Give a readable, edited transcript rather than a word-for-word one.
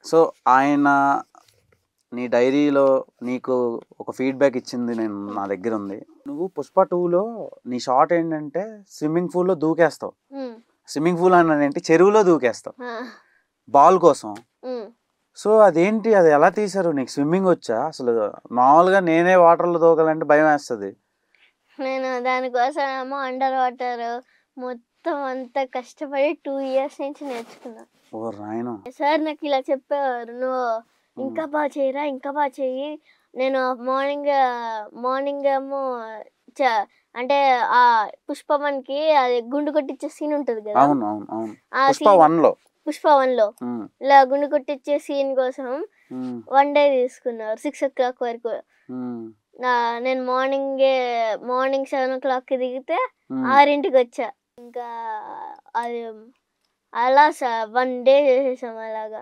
So, ఆయన నీ డైరీలో నీకు ఒక ఫీడ్‌బ్యాక్ ఇచ్చింది నా దగ్గరుంది. నువ్వు 'పుష్ప 2లో' నీ షాట్ ఏంటంటే స్విమ్మింగ్ పూల్‌లో దూకేస్తావు. స్విమ్మింగ్ పూల్ అన్నానేంటి చెరువులో దూకేస్తావు. బాల్ కోసం. సో, అదేంటి అది ఎలా తీశారు? నీకు స్విమ్మింగ్ వచ్చా? అసలు మామూలుగా నేనే వాటర్‌లో దూకాలంటే భయమేస్తది. నేను దానికోసం ఏమో అండర్ వాటర్ మొత్తం అంతా కష్టపడి 2 ఇయర్స్ నుంచి నేర్చుకున్నా. ఓరి నాయనో! సార్ నాకు ఇలా చెప్పేవారు, "నువ్వు ఇంకా బాగా చేయరా, ఇంకా బాగా చెయ్యి." నేను మార్నింగ్ ఏమో అంటే ఆ 'పుష్ప1'కి అది గుండు కొట్టించే సీన్ ఉంటుంది కదా. అవును, అవును, అవును. ఆ 'పుష్ప 1లో' 'పుష్ప1లో' ఇలా గుండు కొట్టించే సీన్ కోసం 1 డే తీసుకున్నారు 6 o'clock వరకు. నేను మార్నింగ్ 7 o'clockకి దిగితే 6కి వచ్చా. ఇంకా అది అలా 1 డే చేసేసాం అలాగా.